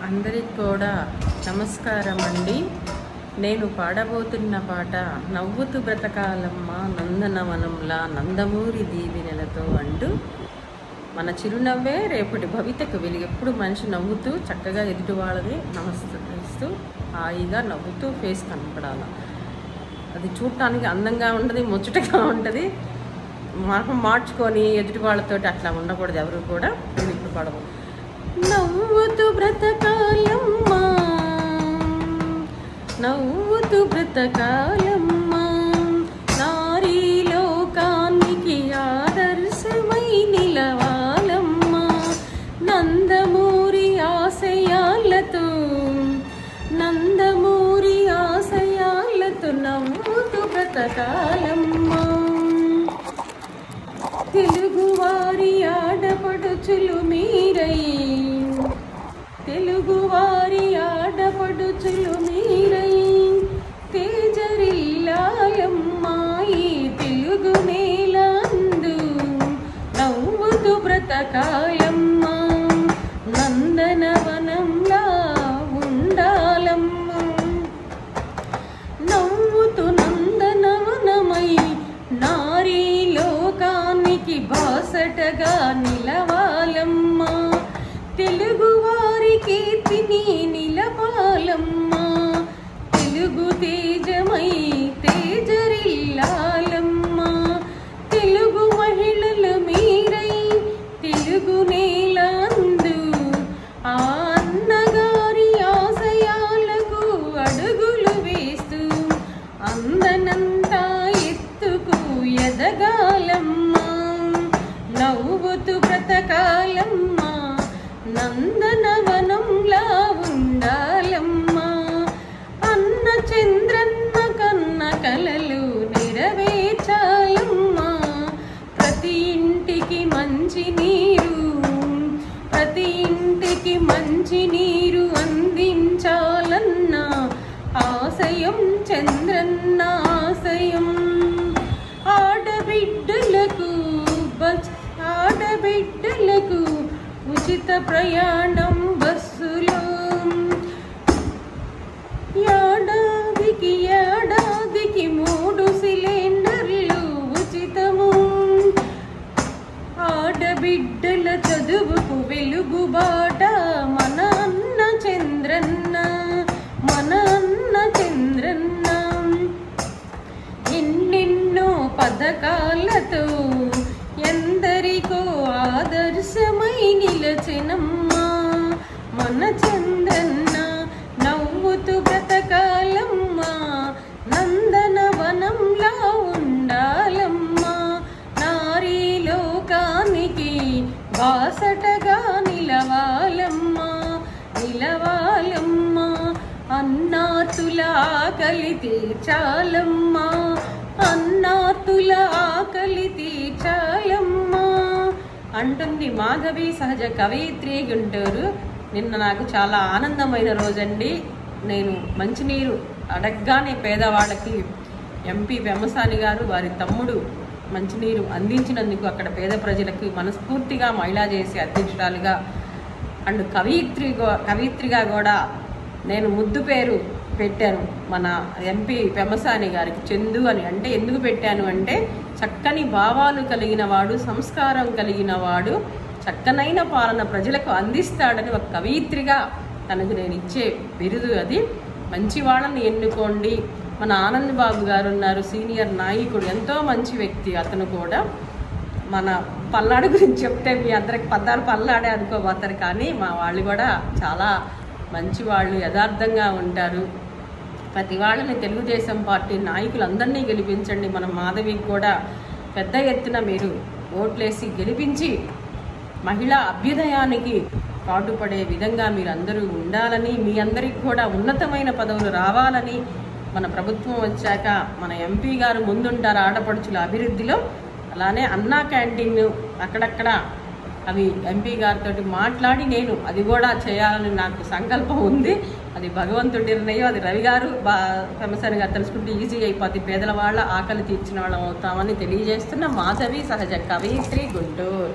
అందరికి కూడా నమస్కారం అండి. నేను పాడబోతున్న పాట నవ్వుతూ బ్రతకాలమ్మ నందనవనంలా నందమూరి దీవెనలతో అంటూ మన చిరునవ్వే రేపటి భవితకు వెలుగు. ఎప్పుడు మనిషి నవ్వుతూ చక్కగా ఎదుటి వాళ్ళని నమస్కరిస్తూ హాయిగా నవ్వుతూ ఫేస్ కనపడాలి. అది చూడటానికి అందంగా ఉంటుంది, ముచ్చటగా ఉంటుంది. మనం మార్చుకొని ఎదుటి వాళ్ళతో అట్లా ఉండకూడదు ఎవరు కూడా. నేను ఇప్పుడు పాడబో నవ్వుతూ బ్రతకాలమ్మా నవ్వుతూ బ్రతకాలమ్మా నారీ లోకానికి ఆదర్శమై నిలవాలమ్మా నందమూరి ఆశయాలతో నవ్వుతూ బ్రతకాలమ్మా తెలుగువారి ఆడపడుచులు మీరై తేజరిల్లాలమ్మా ఈ తెలుగు నేలందు నవ్వుతూ బ్రతకాలమ్మా నందనవనంలా ఉండాలమ్మా నవ్వుతూ నందనవనమై నారీ లోకానికి బాసటగా నిలవాలమ్మా తెలుగువారి కీర్తిని నిలపాలమ్మా తెలుగు తేజమై తేజరిల్లాలమ్మా తెలుగు మహిళలు మీరై తెలుగు నేలందు ఆ అన్నగారి ఆశయాలకు అడుగులు వేస్తూ అందనంతా ఎత్తుకు ఎదగాలమ్మా నవ్వుతూ బ్రతకాలమ్మా నందనవనంలా ఉండాలమ్మా అన్న చంద్రన్న కన్న కలలు నెరవేర్చాలమ్మా ప్రతి ఇంటికి మంచి నీరు అందించాలన్న ఆశయం చంద్రన్న ఆశయం ఆడబిడ్డలకు ఉచిత ప్రయాణం బస్సులో ఏడాదికి 3 సిలిండర్లు ఉచితము ఆడబిడ్డల చదువుకు వెలుగుబాట మన అన్న చంద్రన్న ఎన్నెన్నో పథకాలతో ఎందరికో ఆదర్శమై నిలచెనమ్మా మన చంద్రన్న నవ్వుతూ బ్రతకాలమ్మా నందనవనంలా ఉండాలమ్మా నారీ లోకానికి బాసటగా నిలవాలమ్మా అన్నాతుల ఆకలి తీర్చాలమ్మా అంటుంది మాధవి సహజ కవయిత్రి గుంటూరు. నిన్న నాకు చాలా ఆనందమైన రోజండి. నేను మంచినీరు అడగగానే పేదవాళ్ళకి ఎంపీ పెమ్మసాని గారు వారి తమ్ముడు మంచినీరు అందించినందుకు అక్కడ పేద ప్రజలకు మనస్ఫూర్తిగా మహిళా చేసి అధ్యక్షురాలుగా అండ్ కవయిత్రిగా కూడా నేను ముద్దు పేరు పెట్టాను మన ఎంపీ పెమ్మసాని గారికి, చందు అని. అంటే ఎందుకు పెట్టాను అంటే చక్కని భావాలు కలిగిన వాడు, సంస్కారం కలిగిన వాడు, చక్కనైన పాలన ప్రజలకు అందిస్తాడని ఒక కవయిత్రిగా తనకు నేను ఇచ్చే బిరుదు అది. మంచి వాళ్ళని ఎన్నుకోండి. మన ఆనంద్ బాబు గారు ఉన్నారు, సీనియర్ నాయకుడు, ఎంతో మంచి వ్యక్తి. అతను కూడా మన పల్నాడు గురించి చెప్తే మీ అందరికి పద్దాలు పల్నాడే అనుకోబోతారు, కానీ మా వాళ్ళు కూడా చాలా మంచి వాళ్ళు, యథార్థంగా ఉంటారు. ప్రతి వాళ్ళని తెలుగుదేశం పార్టీ నాయకులందరినీ గెలిపించండి. మన మాధవికి కూడా పెద్ద ఎత్తున మీరు ఓట్లేసి గెలిపించి మహిళా అభ్యుదయానికి పాటుపడే విధంగా మీరు అందరూ ఉండాలని, మీ అందరికి కూడా ఉన్నతమైన పదవులు రావాలని, మన ప్రభుత్వం వచ్చాక మన ఎంపీ గారు ముందుంటారు ఆడపడుచుల అభివృద్ధిలో. అలానే అన్నా క్యాంటీన్ అక్కడక్కడ అవి ఎంపీ గారితో మాట్లాడి నేను అది కూడా చేయాలని నాకు సంకల్పం ఉంది. అది భగవంతుడి నిర్ణయం. అది రవి గారు పెమ్మసాని గారు తెలుసుకుంటే ఈజీ అయిపోద్ది. పేదల వాళ్ళ ఆకలి తీర్చిన వాళ్ళం అవుతామని తెలియజేస్తున్న మాధవి సహజ కవయిత్రి గుంటూరు.